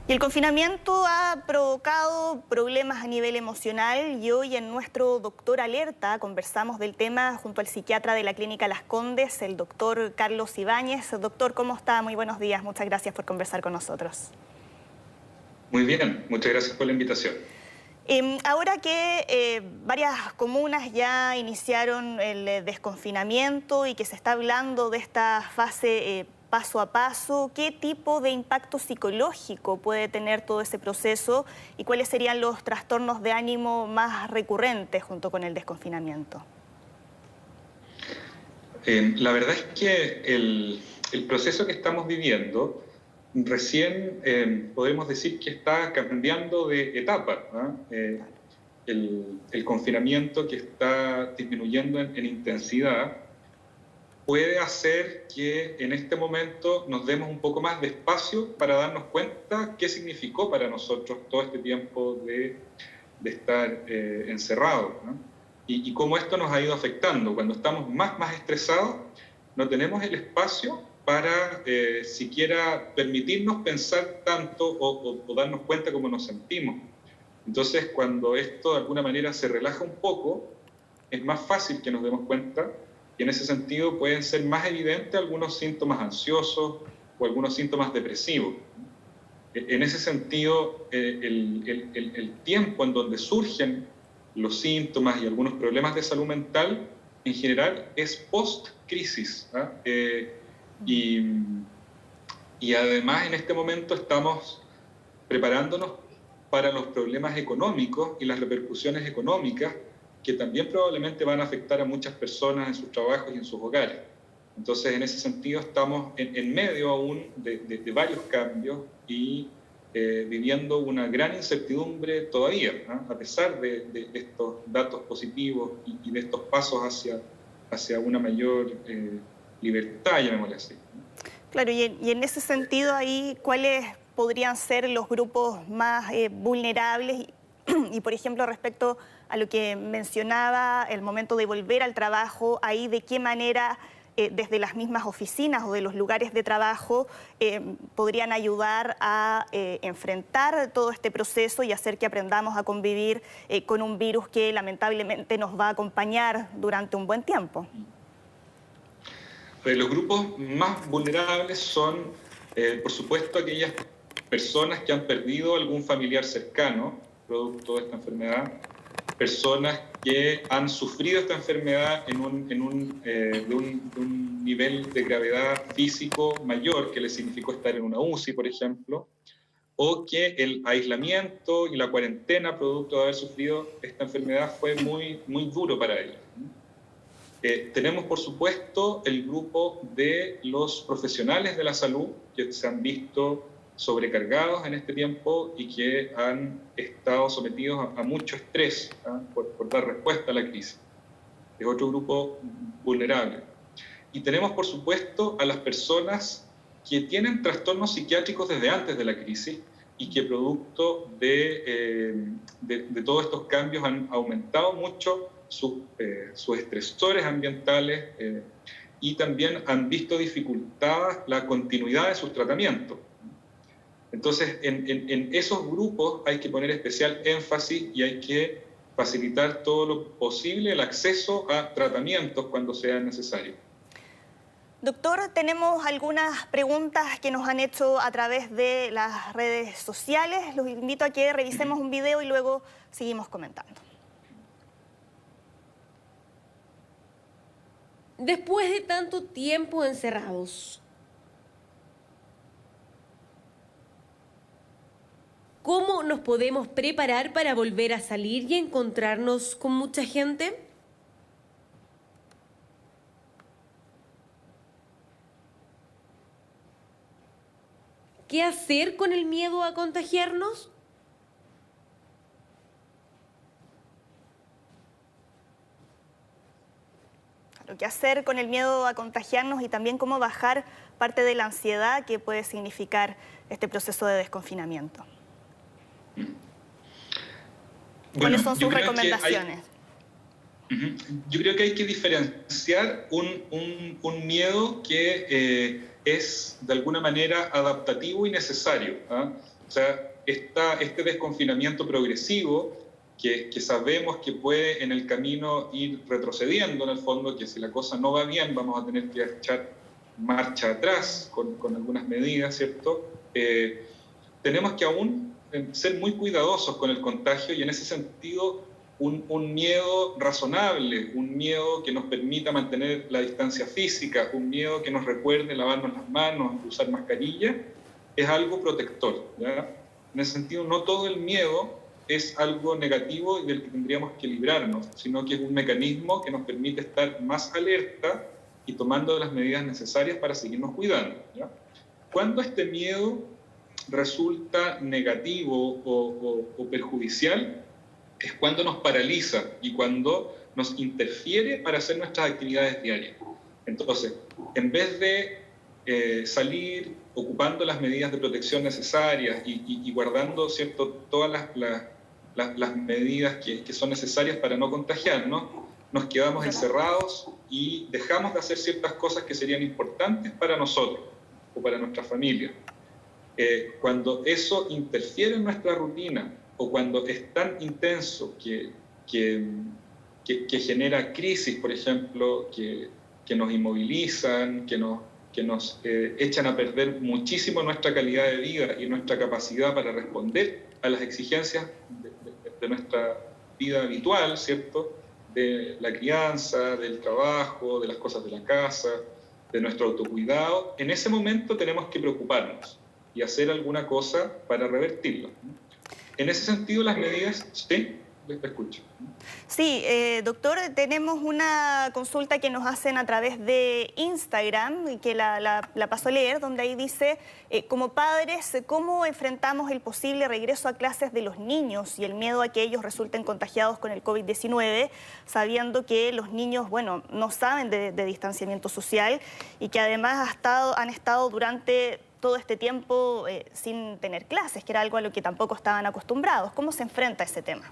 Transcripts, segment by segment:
Y el confinamiento ha provocado problemas a nivel emocional y hoy en nuestro Doctor Alerta conversamos del tema junto al psiquiatra de la Clínica Las Condes, el doctor Carlos Ibáñez. Doctor, ¿cómo está? Muy buenos días. Muchas gracias por conversar con nosotros. Muy bien, muchas gracias por la invitación. Ahora que varias comunas ya iniciaron el desconfinamiento y que se está hablando de esta fase paso a paso, ¿qué tipo de impacto psicológico puede tener todo ese proceso y cuáles serían los trastornos de ánimo más recurrentes junto con el desconfinamiento? La verdad es que el proceso que estamos viviendo recién podemos decir que está cambiando de etapa, ¿no? El confinamiento que está disminuyendo en intensidad puede hacer que en este momento nos demos un poco más de espacio para darnos cuenta qué significó para nosotros todo este tiempo de estar encerrados, ¿no? Y cómo esto nos ha ido afectando. Cuando estamos más estresados, no tenemos el espacio para siquiera permitirnos pensar tanto o darnos cuenta cómo nos sentimos. Entonces, cuando esto de alguna manera se relaja un poco, es más fácil que nos demos cuenta y en ese sentido pueden ser más evidentes algunos síntomas ansiosos o algunos síntomas depresivos. En ese sentido, el tiempo en donde surgen los síntomas y algunos problemas de salud mental, en general, es post-crisis, ¿no? Y además, en este momento estamos preparándonos para los problemas económicos y las repercusiones económicas que también probablemente van a afectar a muchas personas en sus trabajos y en sus hogares. Entonces, en ese sentido, estamos en medio aún de varios cambios y viviendo una gran incertidumbre todavía, ¿no? A pesar de estos datos positivos y de estos pasos hacia una mayor libertad, llamémosle así, ¿no? Claro, y en ese sentido ahí, ¿cuáles podrían ser los grupos más vulnerables? Y, por ejemplo, respecto a lo que mencionaba, el momento de volver al trabajo, ahí de qué manera desde las mismas oficinas o de los lugares de trabajo podrían ayudar a enfrentar todo este proceso y hacer que aprendamos a convivir con un virus que lamentablemente nos va a acompañar durante un buen tiempo. Los grupos más vulnerables son, por supuesto, aquellas personas que han perdido algún familiar cercano producto de esta enfermedad, personas que han sufrido esta enfermedad de un nivel de gravedad físico mayor que les significó estar en una UCI, por ejemplo, o que el aislamiento y la cuarentena producto de haber sufrido esta enfermedad fue muy duro para ellos. Tenemos, por supuesto, el grupo de los profesionales de la salud que se han visto sobrecargados en este tiempo y que han estado sometidos a mucho estrés, ¿ah? por dar respuesta a la crisis. Es otro grupo vulnerable. Y tenemos, por supuesto, a las personas que tienen trastornos psiquiátricos desde antes de la crisis y que producto de todos estos cambios han aumentado mucho sus estresores ambientales y también han visto dificultada la continuidad de sus tratamientos. Entonces, en esos grupos hay que poner especial énfasis y hay que facilitar todo lo posible el acceso a tratamientos cuando sea necesario. Doctor, tenemos algunas preguntas que nos han hecho a través de las redes sociales. Los invito a que revisemos un video y luego seguimos comentando. Después de tanto tiempo encerrados, ¿cómo nos podemos preparar para volver a salir y encontrarnos con mucha gente? ¿Qué hacer con el miedo a contagiarnos? Lo que hacer con el miedo a contagiarnos y también cómo bajar parte de la ansiedad que puede significar este proceso de desconfinamiento. ¿Cuáles son sus recomendaciones? Yo creo que hay que diferenciar un miedo que es de alguna manera adaptativo y necesario, ¿ah? O sea, este desconfinamiento progresivo que sabemos que puede en el camino ir retrocediendo, en el fondo, que si la cosa no va bien vamos a tener que echar marcha atrás con algunas medidas, ¿cierto? Tenemos que aún ser muy cuidadosos con el contagio y en ese sentido un miedo razonable, un miedo que nos permita mantener la distancia física, un miedo que nos recuerde lavarnos las manos, usar mascarilla, es algo protector, ¿ya? En ese sentido, no todo el miedo es algo negativo y del que tendríamos que librarnos, sino que es un mecanismo que nos permite estar más alerta y tomando las medidas necesarias para seguirnos cuidando, ¿ya? Cuando este miedo resulta negativo o perjudicial, es cuando nos paraliza y cuando nos interfiere para hacer nuestras actividades diarias. Entonces, en vez de salir ocupando las medidas de protección necesarias y guardando, ¿cierto?, todas las medidas que son necesarias para no contagiarnos, nos quedamos encerrados y dejamos de hacer ciertas cosas que serían importantes para nosotros o para nuestra familia. Cuando eso interfiere en nuestra rutina o cuando es tan intenso que genera crisis, por ejemplo, que nos inmovilizan, que nos echan a perder muchísimo nuestra calidad de vida y nuestra capacidad para responder a las exigencias de nuestra vida habitual, ¿cierto?, de la crianza, del trabajo, de las cosas de la casa, de nuestro autocuidado. En ese momento tenemos que preocuparnos y hacer alguna cosa para revertirlo. En ese sentido, las medidas, sí, les escucho. Sí, doctor, tenemos una consulta que nos hacen a través de Instagram, y que la paso a leer, donde ahí dice, como padres, ¿cómo enfrentamos el posible regreso a clases de los niños y el miedo a que ellos resulten contagiados con el COVID-19, sabiendo que los niños, bueno, no saben de distanciamiento social y que además han estado durante todo este tiempo sin tener clases, que era algo a lo que tampoco estaban acostumbrados? ¿Cómo se enfrenta ese tema?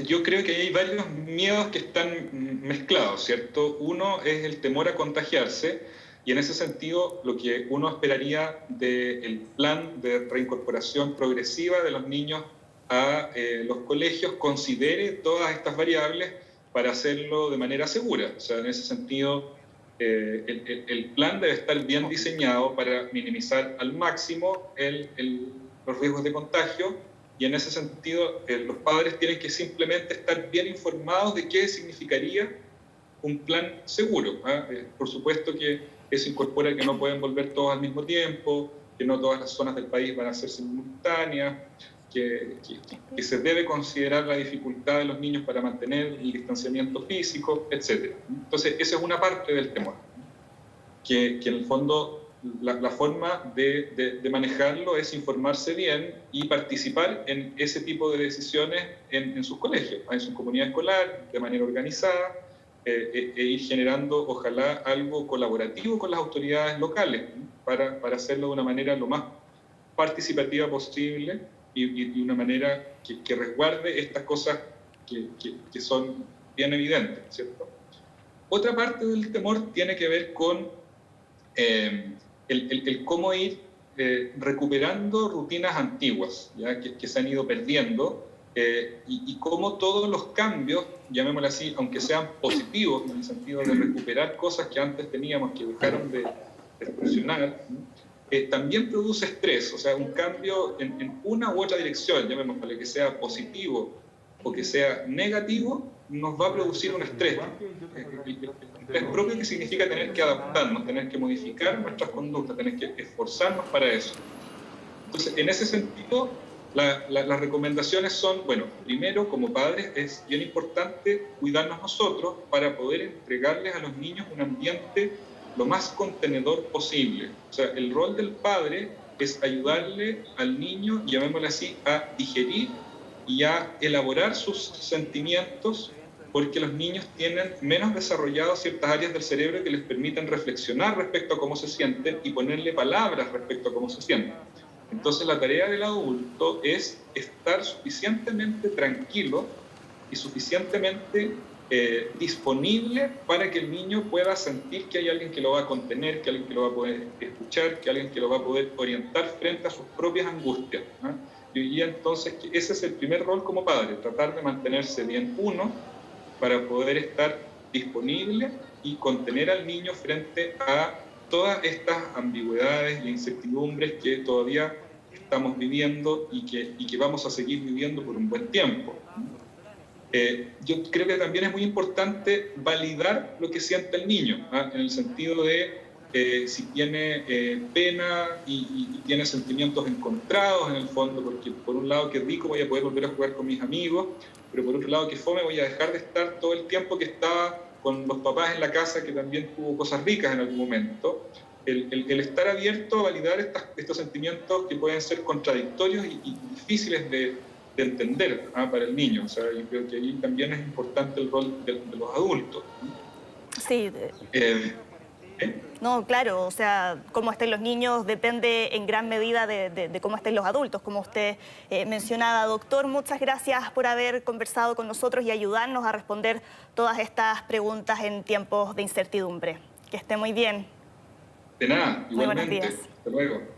Yo creo que hay varios miedos que están mezclados, ¿cierto? Uno es el temor a contagiarse y en ese sentido lo que uno esperaría del plan de reincorporación progresiva de los niños a los colegios considere todas estas variables para hacerlo de manera segura. O sea, en ese sentido el plan debe estar bien diseñado para minimizar al máximo los riesgos de contagio. Y en ese sentido, los padres tienen que simplemente estar bien informados de qué significaría un plan seguro, ¿ah? Por supuesto que eso incorpora que no pueden volver todos al mismo tiempo, que no todas las zonas del país van a ser simultáneas, que se debe considerar la dificultad de los niños para mantener el distanciamiento físico, etc. Entonces, esa es una parte del temor, que en el fondo la forma de manejarlo es informarse bien y participar en ese tipo de decisiones en sus colegios, en su comunidad escolar, de manera organizada, e ir generando, ojalá, algo colaborativo con las autoridades locales, ¿no?, para hacerlo de una manera lo más participativa posible y de una manera que resguarde estas cosas que son bien evidentes, ¿cierto? Otra parte del temor tiene que ver con el cómo ir recuperando rutinas antiguas, ¿ya?, que se han ido perdiendo, y cómo todos los cambios, llamémoslo así, aunque sean positivos en el sentido de recuperar cosas que antes teníamos que dejaron de funcionar, también produce estrés. O sea, un cambio en una u otra dirección, llamémoslo, que sea positivo o que sea negativo, nos va a producir un estrés. Es propio, que significa tener que adaptarnos, tener que modificar nuestras conductas, tener que esforzarnos para eso. Entonces, en ese sentido, las recomendaciones son, bueno, primero, como padres, es bien importante cuidarnos nosotros para poder entregarles a los niños un ambiente lo más contenedor posible. O sea, el rol del padre es ayudarle al niño, llamémoslo así, a digerir y a elaborar sus sentimientos, porque los niños tienen menos desarrolladas ciertas áreas del cerebro que les permiten reflexionar respecto a cómo se sienten y ponerle palabras respecto a cómo se sienten. Entonces, la tarea del adulto es estar suficientemente tranquilo y suficientemente disponible para que el niño pueda sentir que hay alguien que lo va a contener, que alguien que lo va a poder escuchar, que alguien que lo va a poder orientar frente a sus propias angustias, ¿no? Y entonces ese es el primer rol como padre, tratar de mantenerse bien uno para poder estar disponible y contener al niño frente a todas estas ambigüedades e incertidumbres que todavía estamos viviendo y que vamos a seguir viviendo por un buen tiempo. Yo creo que también es muy importante validar lo que siente el niño, ¿ah? En el sentido de si tiene pena y tiene sentimientos encontrados en el fondo, porque por un lado que rico voy a poder volver a jugar con mis amigos, pero por otro lado que fome voy a dejar de estar todo el tiempo que estaba con los papás en la casa, que también tuvo cosas ricas en algún momento. El estar abierto a validar estos sentimientos que pueden ser contradictorios y difíciles de entender, ¿ah? Para el niño. O sea, yo creo que ahí también es importante el rol de los adultos. Sí. No, claro, o sea, cómo estén los niños depende en gran medida de cómo estén los adultos, como usted mencionaba. Doctor, muchas gracias por haber conversado con nosotros y ayudarnos a responder todas estas preguntas en tiempos de incertidumbre. Que esté muy bien. De nada, igualmente. Muy buenos días. Hasta luego.